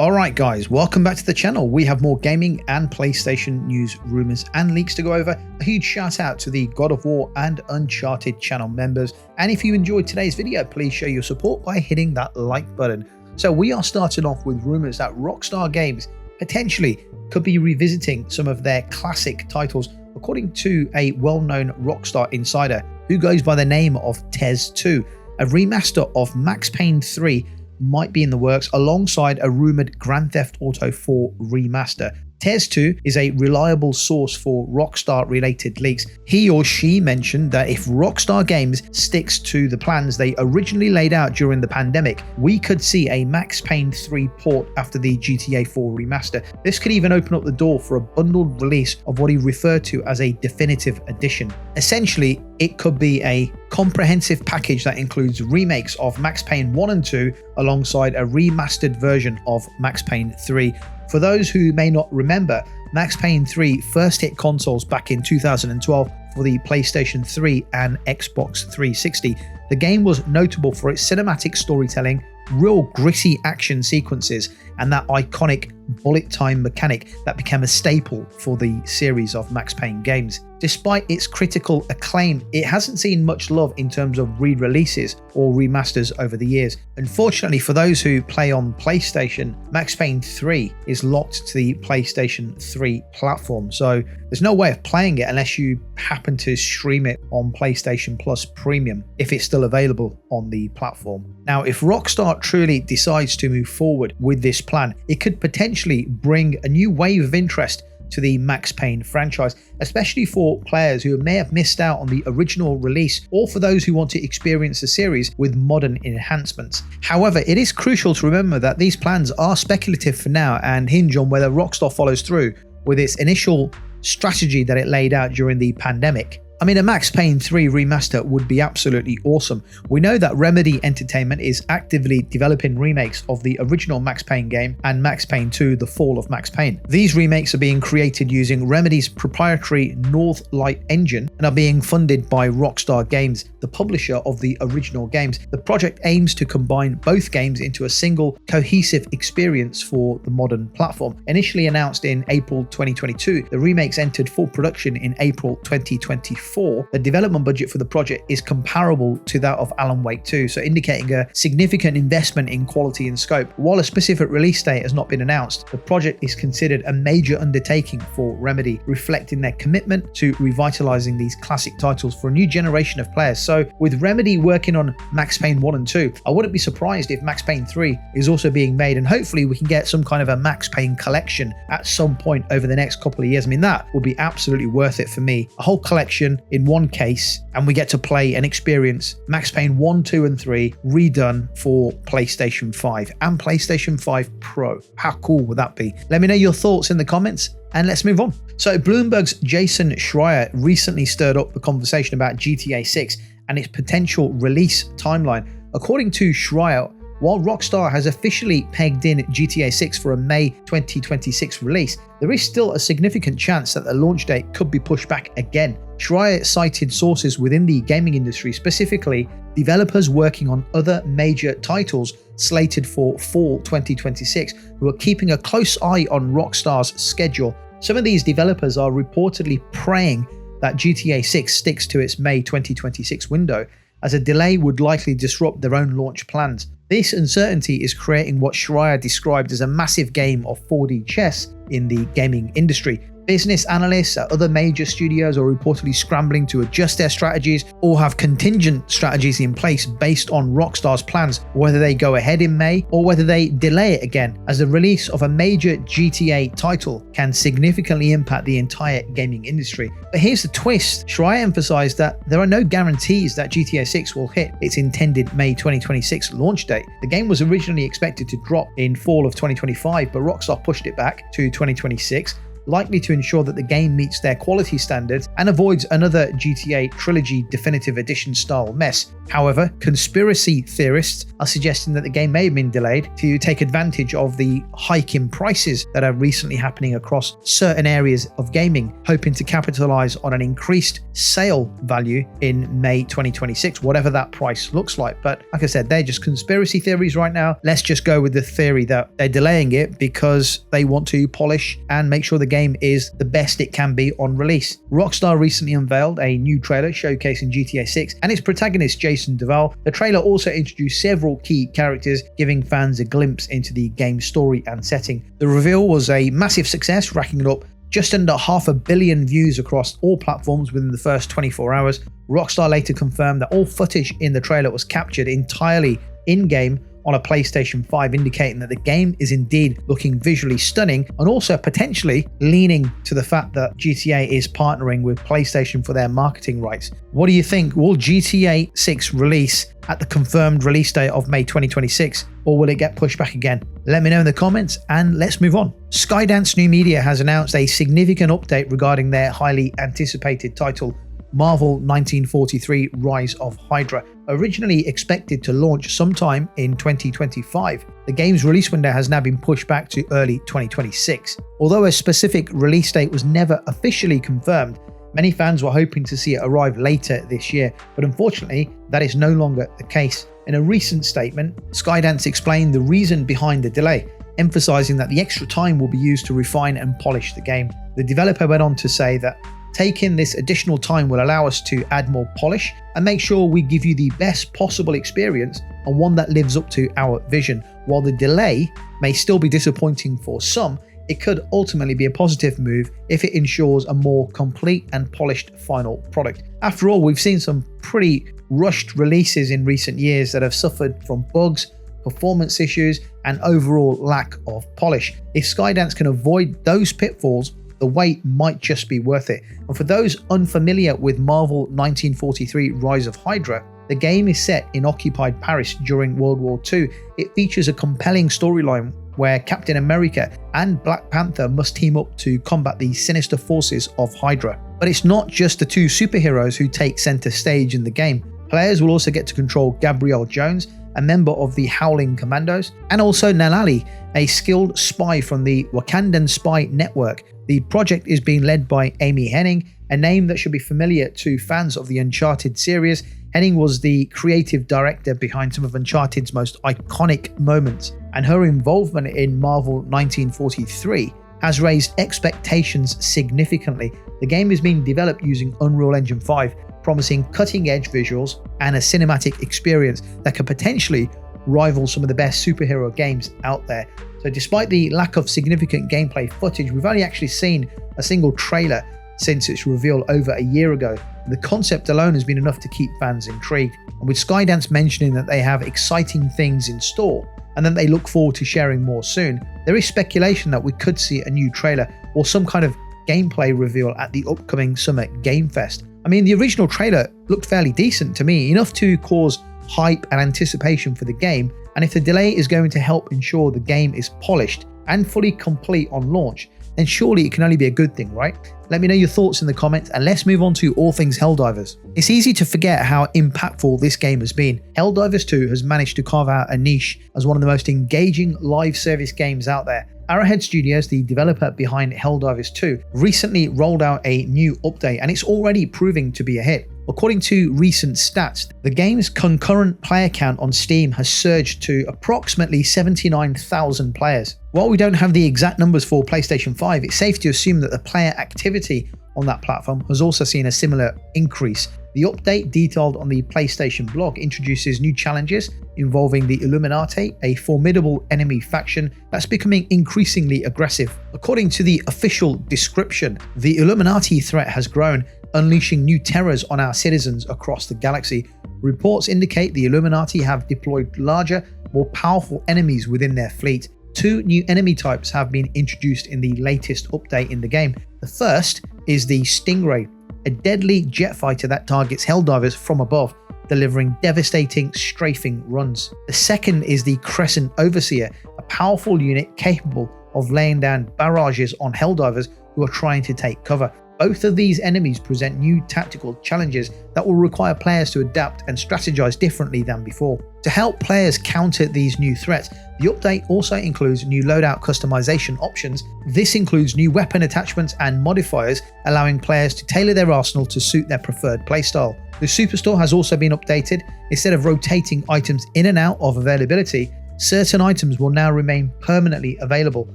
Alright guys, welcome back to the channel. We have more gaming and PlayStation news, rumours and leaks to go over. A huge shout out to the God of War and Uncharted channel members. And if you enjoyed today's video, please show your support by hitting that like button. So we are starting off with rumours that Rockstar Games potentially could be revisiting some of their classic titles, according to a well-known Rockstar insider who goes by the name of Tez 2. A remaster of Max Payne 3 might be in the works alongside a rumoured Grand Theft Auto 4 remaster. Tez 2 is a reliable source for Rockstar related leaks. He or she mentioned that if Rockstar Games sticks to the plans they originally laid out during the pandemic, we could see a Max Payne 3 port after the GTA 4 remaster. This could even open up the door for a bundled release of what he referred to as a definitive edition. Essentially, it could be a comprehensive package that includes remakes of Max Payne 1 and 2 alongside a remastered version of Max Payne 3. For those who may not remember, Max Payne 3 first hit consoles back in 2012 for the PlayStation 3 and Xbox 360. The game was notable for its cinematic storytelling, real gritty action sequences, and that iconic bullet time mechanic that became a staple for the series of Max Payne games. Despite its critical acclaim, it hasn't seen much love in terms of re-releases or remasters over the years. Unfortunately for those who play on PlayStation, Max Payne 3 is locked to the PlayStation 3 platform, so there's no way of playing it unless you happen to stream it on PlayStation Plus Premium, if it's still available on the platform. Now, if Rockstar truly decides to move forward with this plan, it could potentially bring a new wave of interest to the Max Payne franchise, especially for players who may have missed out on the original release, or for those who want to experience the series with modern enhancements. However, it is crucial to remember that these plans are speculative for now and hinge on whether Rockstar follows through with its initial strategy that it laid out during the pandemic. I mean, a Max Payne 3 remaster would be absolutely awesome. We know that Remedy Entertainment is actively developing remakes of the original Max Payne game and Max Payne 2 The Fall of Max Payne. These remakes are being created using Remedy's proprietary Northlight engine and are being funded by Rockstar Games, the publisher of the original games. The project aims to combine both games into a single cohesive experience for the modern platform. Initially announced in April 2022, the remakes entered full production in April 2024. The development budget for the project is comparable to that of Alan Wake 2, so indicating a significant investment in quality and scope. While a specific release date has not been announced, the project is considered a major undertaking for Remedy, reflecting their commitment to revitalizing these classic titles for a new generation of players. So with Remedy working on Max Payne 1 and 2, I wouldn't be surprised if Max Payne 3 is also being made, and hopefully we can get some kind of a Max Payne collection at some point over the next couple of years. I mean, that would be absolutely worth it for me. A whole collection in one case, and we get to play and experience Max Payne 1, 2 and 3 redone for PlayStation 5 and PlayStation 5 Pro. How cool would that be? Let me know your thoughts in the comments and let's move on. So Bloomberg's Jason Schreier recently stirred up the conversation about GTA 6 and its potential release timeline. According to Schreier, while Rockstar has officially pegged in GTA 6 for a May 2026 release, there is still a significant chance that the launch date could be pushed back again. Schreier cited sources within the gaming industry, specifically developers working on other major titles slated for fall 2026, who are keeping a close eye on Rockstar's schedule. Some of these developers are reportedly praying that GTA 6 sticks to its May 2026 window, as a delay would likely disrupt their own launch plans. This uncertainty is creating what Schreier described as a massive game of 4D chess in the gaming industry. Business analysts at other major studios are reportedly scrambling to adjust their strategies or have contingent strategies in place based on Rockstar's plans, whether they go ahead in May or whether they delay it again, as the release of a major GTA title can significantly impact the entire gaming industry. But here's the twist. Schreier emphasized that there are no guarantees that GTA 6 will hit its intended May 2026 launch date. The game was originally expected to drop in fall of 2025, but Rockstar pushed it back to 2026. likely to ensure that the game meets their quality standards and avoids another GTA Trilogy Definitive Edition style mess. However, conspiracy theorists are suggesting that the game may have been delayed to take advantage of the hike in prices that are recently happening across certain areas of gaming, hoping to capitalize on an increased sale value in May 2026, whatever that price looks like. But like I said, they're just conspiracy theories right now. Let's just go with the theory that they're delaying it because they want to polish and make sure the game is the best it can be on release. Rockstar recently unveiled a new trailer showcasing GTA 6 and its protagonist Jason Duval. The trailer also introduced several key characters, giving fans a glimpse into the game's story and setting. The reveal was a massive success, racking up just under 500 million views across all platforms within the first 24 hours. Rockstar later confirmed that all footage in the trailer was captured entirely in-game on a PlayStation 5, indicating that the game is indeed looking visually stunning and also potentially leaning to the fact that GTA is partnering with PlayStation for their marketing rights. What do you think? Will GTA 6 release at the confirmed release date of May 2026, or will it get pushed back again? Let me know in the comments and let's move on. Skydance New Media has announced a significant update regarding their highly anticipated title, Marvel 1943 Rise of Hydra. Originally expected to launch sometime in 2025, the game's release window has now been pushed back to early 2026. Although a specific release date was never officially confirmed, many fans were hoping to see it arrive later this year, but unfortunately, that is no longer the case. In a recent statement, Skydance explained the reason behind the delay, emphasizing that the extra time will be used to refine and polish the game. The developer went on to say that taking this additional time will allow us to add more polish and make sure we give you the best possible experience and one that lives up to our vision. While the delay may still be disappointing for some, it could ultimately be a positive move if it ensures a more complete and polished final product. After all, we've seen some pretty rushed releases in recent years that have suffered from bugs, performance issues, and overall lack of polish. If Skydance can avoid those pitfalls, the wait might just be worth it. And for those unfamiliar with Marvel 1943 Rise of Hydra, the game is set in occupied Paris during World War II. It features a compelling storyline where Captain America and Black Panther must team up to combat the sinister forces of Hydra. But it's not just the two superheroes who take center stage in the game. Players will also get to control Gabrielle Jones, a member of the Howling Commandos, and also Nalali, a skilled spy from the Wakandan Spy Network. The project is being led by Amy Hennig, a name that should be familiar to fans of the Uncharted series. Hennig was the creative director behind some of Uncharted's most iconic moments, and her involvement in Marvel 1943 has raised expectations significantly. The game is being developed using Unreal Engine 5, promising cutting-edge visuals and a cinematic experience that could potentially rival some of the best superhero games out there. So despite the lack of significant gameplay footage, we've only actually seen a single trailer since its reveal over a year ago. The concept alone has been enough to keep fans intrigued. And with Skydance mentioning that they have exciting things in store and that they look forward to sharing more soon, there is speculation that we could see a new trailer or some kind of gameplay reveal at the upcoming Summer Game Fest. I mean, the original trailer looked fairly decent to me, enough to cause hype and anticipation for the game, and if the delay is going to help ensure the game is polished and fully complete on launch, then surely it can only be a good thing, right? Let me know your thoughts in the comments, and let's move on to all things Helldivers. It's easy to forget how impactful this game has been. Helldivers 2 has managed to carve out a niche as one of the most engaging live service games out there. Arrowhead Studios, the developer behind Helldivers 2, recently rolled out a new update, and it's already proving to be a hit. According to recent stats, the game's concurrent player count on Steam has surged to approximately 79,000 players. While we don't have the exact numbers for PlayStation 5, it's safe to assume that the player activity on that platform has also seen a similar increase. The update, detailed on the PlayStation blog, introduces new challenges involving the Illuminati, a formidable enemy faction that's becoming increasingly aggressive. According to the official description, the Illuminati threat has grown, unleashing new terrors on our citizens across the galaxy. Reports indicate the Illuminati have deployed larger, more powerful enemies within their fleet. Two new enemy types have been introduced in the latest update in the game. The first is the Stingray, a deadly jet fighter that targets Helldivers from above, delivering devastating strafing runs. The second is the Crescent Overseer, a powerful unit capable of laying down barrages on Helldivers who are trying to take cover. Both of these enemies present new tactical challenges that will require players to adapt and strategize differently than before. To help players counter these new threats, the update also includes new loadout customization options. This includes new weapon attachments and modifiers, allowing players to tailor their arsenal to suit their preferred playstyle. The Superstore has also been updated. Instead of rotating items in and out of availability, certain items will now remain permanently available,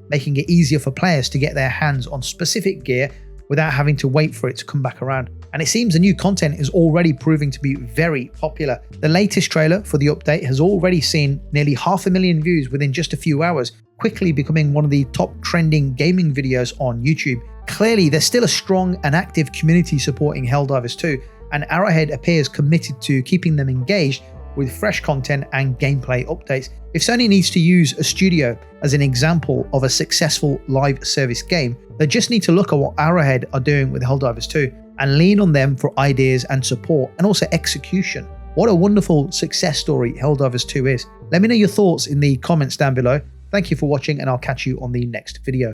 making it easier for players to get their hands on specific gear without having to wait for it to come back around. And it seems the new content is already proving to be very popular. The latest trailer for the update has already seen nearly 500,000 views within just a few hours, quickly becoming one of the top trending gaming videos on YouTube. Clearly, there's still a strong and active community supporting Helldivers 2, and Arrowhead appears committed to keeping them engaged with fresh content and gameplay updates. If Sony needs to use a studio as an example of a successful live service game, they just need to look at what Arrowhead are doing with Helldivers 2 and lean on them for ideas and support and also execution. What a wonderful success story Helldivers 2 is. Let me know your thoughts in the comments down below. Thank you for watching, and I'll catch you on the next video.